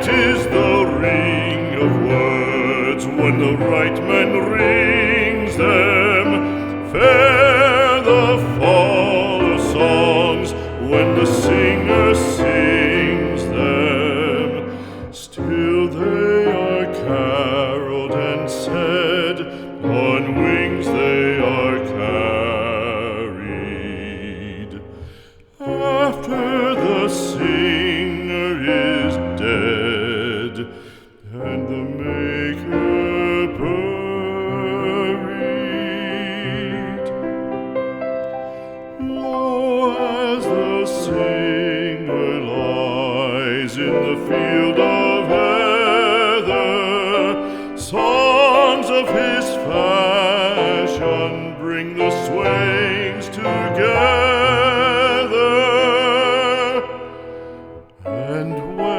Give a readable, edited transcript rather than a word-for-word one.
is the ring of words when the right man rings them. Fair the fall of songs when the singer sings them. Still they are caroled and said, on wings they are carried. After the singer is dead and the maker buried, lo, as the singer lies in the field of heather, songs of his fashion bring the swains together. And when